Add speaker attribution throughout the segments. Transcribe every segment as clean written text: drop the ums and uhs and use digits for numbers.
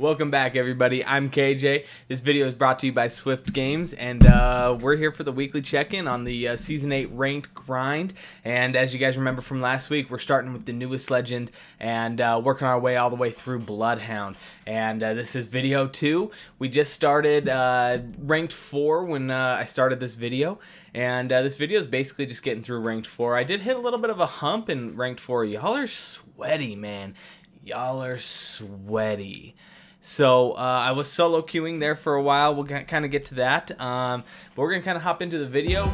Speaker 1: Welcome back, everybody. I'm KJ. This video is brought to you by Swift Games, and we're here for the weekly check-in on the Season 8 ranked grind. And as you guys remember from last week, we're starting with the newest legend and working our way all the way through Bloodhound. And this is video 2. We just started ranked 4 when I started this video. And this video is basically just getting through ranked 4. I did hit a little bit of a hump in ranked 4. Y'all are sweaty, man. Y'all are sweaty. So I was solo queuing there for a while. We'll kind of get to that. But we're going to kind of hop into the video.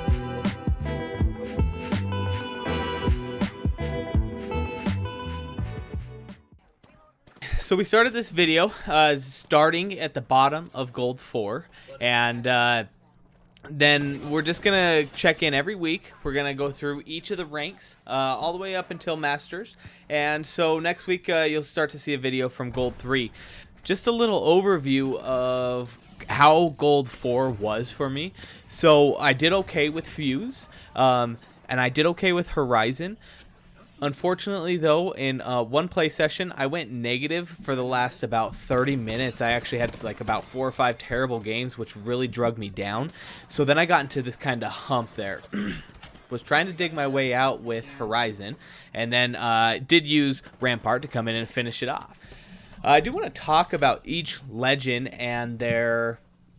Speaker 1: So we started this video starting at the bottom of Gold 4. And then we're just going to check in every week. We're going to go through each of the ranks all the way up until Masters. And so next week you'll start to see a video from Gold 3. Just a little overview of how Gold 4 was for me. So I did okay with Fuse, and I did okay with Horizon. Unfortunately, though, in one play session, I went negative for the last about 30 minutes. I actually had like about 4 or 5 terrible games, which really drug me down. So then I got into this kind of hump there. Was trying to dig my way out with Horizon, and then did use Rampart to come in and finish it off. I do want to talk about each legend and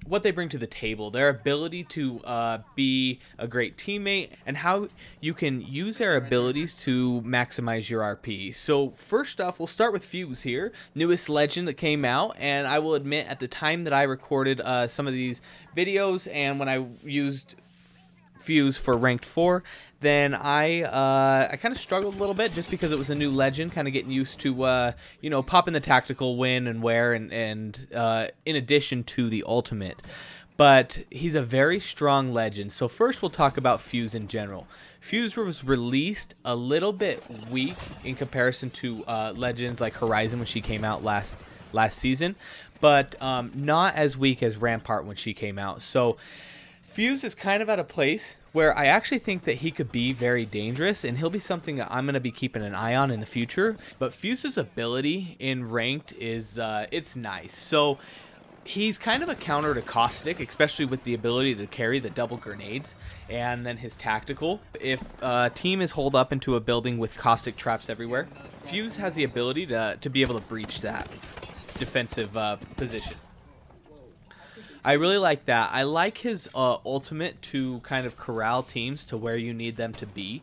Speaker 1: what they bring to the table, their ability to be a great teammate, and how you can use their abilities to maximize your RP. So first off, we'll start with Fuse here, newest legend that came out, and I will admit at the time that I recorded some of these videos and when I used Fuse for ranked 4, then I kind of struggled a little bit just because it was a new legend, kind of getting used to popping the tactical when and where, and in addition to the ultimate. But he's a very strong legend. So first we'll talk about Fuse in general. Fuse was released a little bit weak in comparison to legends like Horizon when she came out last season, but not as weak as Rampart when she came out. So Fuse is kind of at a place where I actually think that he could be very dangerous, and he'll be something that I'm going to be keeping an eye on in the future. But Fuse's ability in ranked is it's nice. So he's kind of a counter to Caustic, especially with the ability to carry the double grenades, and then his tactical. If a team is holed up into a building with Caustic traps everywhere, Fuse has the ability to be able to breach that defensive position. I really like that. I like his ultimate to kind of corral teams to where you need them to be.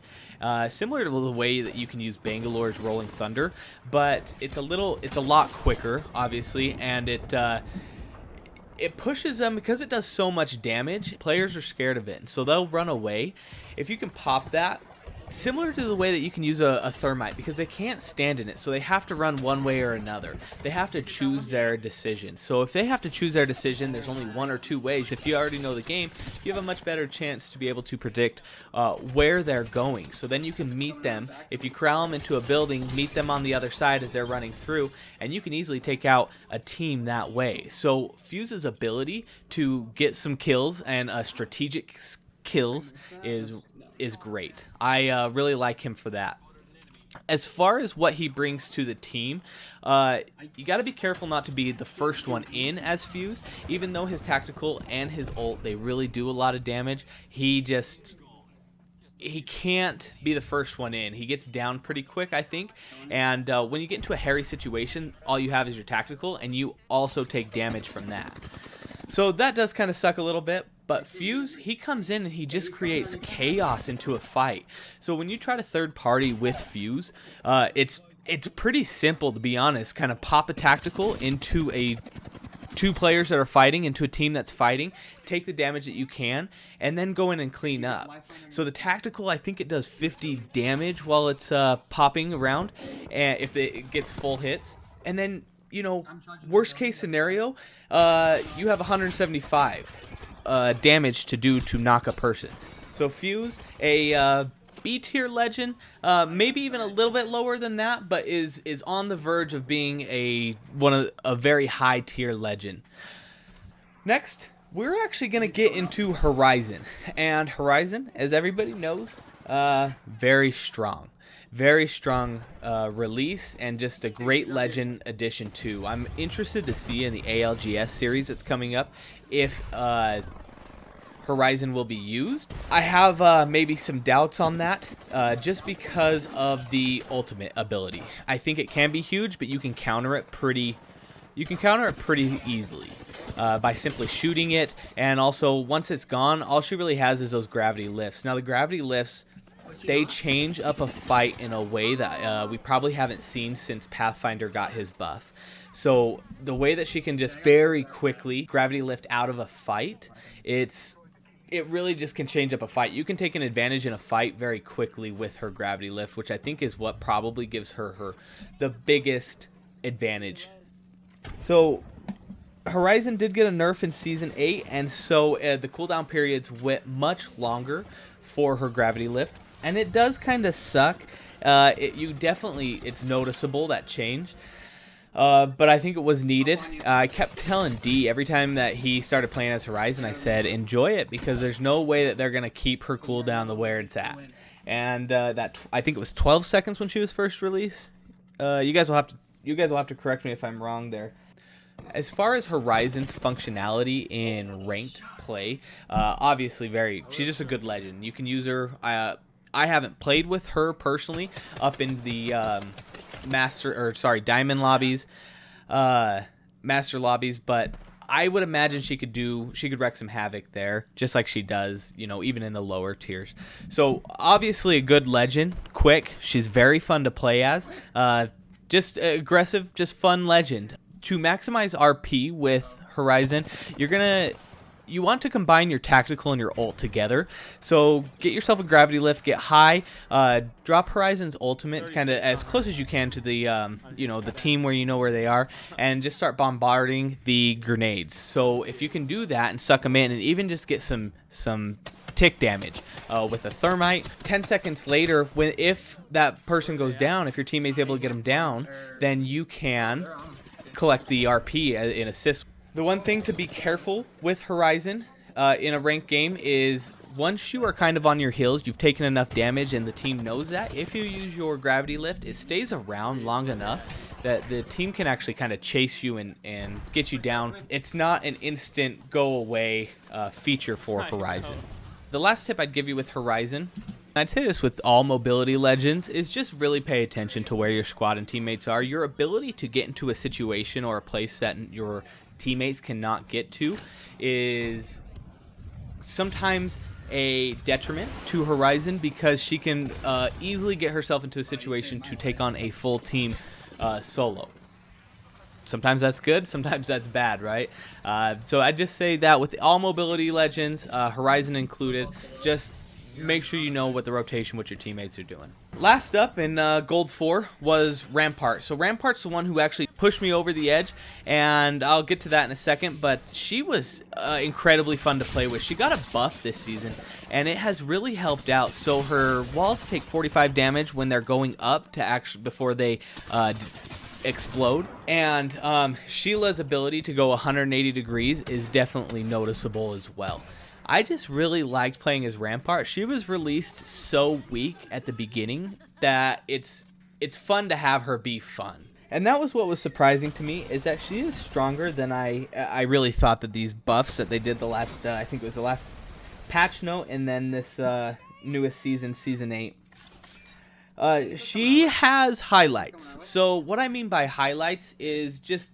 Speaker 1: Similar to the way that you can use Bangalore's Rolling Thunder, but it's a lot quicker, obviously, and it pushes them because it does so much damage. Players are scared of it, and so they'll run away. If you can pop that, similar to the way that you can use a thermite, because they can't stand in it, so they have to run one way or another. They have to choose their decision. So if they have to choose their decision, there's only one or two ways. If you already know the game, you have a much better chance to be able to predict where they're going. So then you can meet them. If you corral them into a building, meet them on the other side as they're running through, and you can easily take out a team that way. So Fuse's ability to get some kills and strategic kills is great. I really like him for that. As far as what he brings to the team, you got to be careful not to be the first one in as Fuse. Even though his tactical and his ult, they really do a lot of damage, he can't be the first one in. He gets down pretty quick, I think. And when you get into a hairy situation, all you have is your tactical, and you also take damage from that. So that does kind of suck a little bit. But Fuse, he comes in and he just creates chaos into a fight. So when you try to third party with Fuse, it's pretty simple, to be honest. Kind of pop a tactical into two players that are fighting, into a team that's fighting, take the damage that you can, and then go in and clean up. So the tactical, I think it does 50 damage while it's popping around, and if it gets full hits. And then, worst case scenario, you have 175 damage to do to knock a person. So Fuse, a B tier legend, maybe even a little bit lower than that, but is on the verge of being a very high tier legend. Next, we're actually gonna get into Horizon, and Horizon, as everybody knows, very strong. Very strong release and just a great legend addition too. I'm interested to see in the ALGS series that's coming up if Horizon will be used. I have maybe some doubts on that just because of the ultimate ability. I think it can be huge, but you can counter it pretty easily by simply shooting it. And also, once it's gone, all she really has is those gravity lifts. Now, the gravity lifts, they change up a fight in a way that we probably haven't seen since Pathfinder got his buff. So the way that she can just very quickly gravity lift out of a fight, it really just can change up a fight. You can take an advantage in a fight very quickly with her gravity lift, which I think is what probably gives her the biggest advantage. So Horizon did get a nerf in Season 8, and so the cooldown periods went much longer for her gravity lift, and it does kind of suck. It's noticeable, that change. But I think it was needed. I kept telling D every time that he started playing as Horizon, I said, enjoy it, because there's no way that they're going to keep her cooldown the where it's at. And I think it was 12 seconds when she was first released. You guys will have to correct me if I'm wrong there. As far as Horizon's functionality in ranked play, obviously she's just a good legend. You can use her. I haven't played with her personally up in the diamond lobbies, master lobbies, but I would imagine she could wreak some havoc there, just like she does, even in the lower tiers. So obviously a good legend, quick. She's very fun to play as, just aggressive, just fun legend. To maximize RP with Horizon, you want to combine your tactical and your ult together. So get yourself a gravity lift, get high, drop Horizon's ultimate kind of as close as you can to the the team where they are, and just start bombarding the grenades. So if you can do that and suck them in, and even just get some tick damage with a thermite, 10 seconds later, if that person goes down, if your teammate's able to get them down, then you can collect the RP in assist. The one thing to be careful with Horizon in a ranked game is once you are kind of on your heels, you've taken enough damage and the team knows that, if you use your gravity lift, it stays around long enough that the team can actually kind of chase you and get you down. It's not an instant go away feature for Horizon. The last tip I'd give you with Horizon, I'd say this with all mobility legends, is just really pay attention to where your squad and teammates are. Your ability to get into a situation or a place that your teammates cannot get to is sometimes a detriment to Horizon, because she can easily get herself into a situation to take on a full team solo. Sometimes that's good, sometimes that's bad, right? So I just say that with all mobility legends, Horizon included, just make sure you know what the rotation with your teammates are doing. Last up in Gold 4 was Rampart. So Rampart's the one who actually pushed me over the edge, and I'll get to that in a second, but she was incredibly fun to play with. She got a buff this season, and it has really helped out. So her walls take 45 damage when they're going up before they explode, and Sheila's ability to go 180 degrees is definitely noticeable as well. I just really liked playing as Rampart. She was released so weak at the beginning that it's fun to have her be fun. And that was what was surprising to me, is that she is stronger than I really thought. That these buffs that they did the last, I think it was the last patch note, and then this newest season, Season 8. She has highlights. So what I mean by highlights is just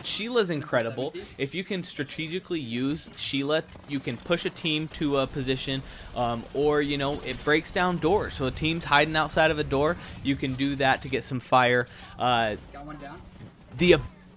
Speaker 1: Sheila's incredible. If you can strategically use Sheila, you can push a team to a position, or it breaks down doors. So a team's hiding outside of a door, you can do that to get some fire. Got one down.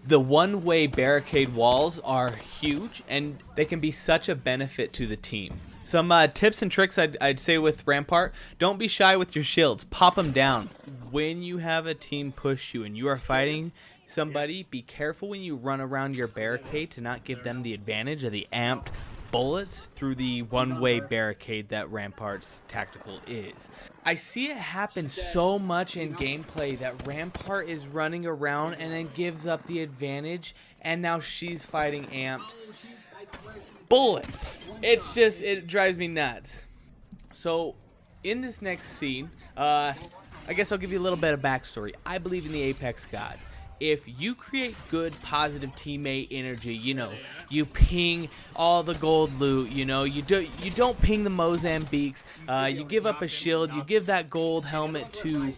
Speaker 1: The one-way barricade walls are huge, and they can be such a benefit to the team. Some tips and tricks I'd say with Rampart: don't be shy with your shields. Pop them down. When you have a team push you and you are fighting somebody, be careful when you run around your barricade to not give them the advantage of the amped bullets through the one-way barricade that Rampart's tactical is. I see it happen so much in gameplay that Rampart is running around and then gives up the advantage, and now she's fighting amped bullets. It drives me nuts. So in this next scene, I guess I'll give you a little bit of backstory. I believe in the Apex gods. If you create good, positive teammate energy, you know, you ping all the gold loot, you know, you don't ping the Mozambiques, you give up a shield, you give that gold helmet to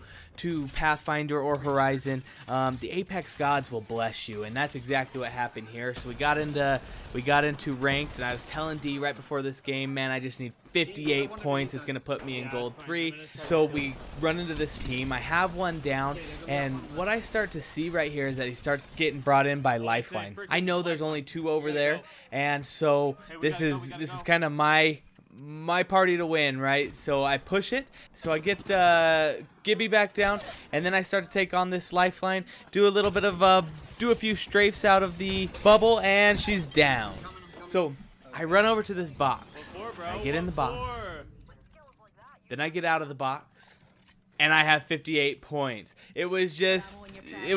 Speaker 1: Pathfinder or Horizon, the Apex gods will bless you, and that's exactly what happened here. So we got into ranked, and I was telling D right before this game, man, I just need 58 points. It's gonna put me in gold 3. So we run into this team. I have one down, and what I start to see right here is that he starts getting brought in by Lifeline. I know there's only 2 over there, and so this is kind of my party to win, right? So I push it, so I get Gibby back down, and then I start to take on this Lifeline, do a little bit of do a few strafes out of the bubble, and she's down. So I run over to this box, I get in the box, then I get out of the box, and I have 58 points. It was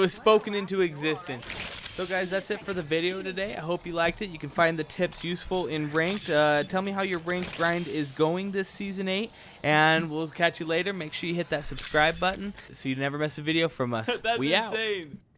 Speaker 1: spoken into existence. So guys, that's it for the video today. I hope you liked it. You can find the tips useful in ranked. Tell me how your ranked grind is going this season 8, and we'll catch you later. Make sure you hit that subscribe button so you never miss a video from us.
Speaker 2: That's
Speaker 1: we
Speaker 2: insane.
Speaker 1: out.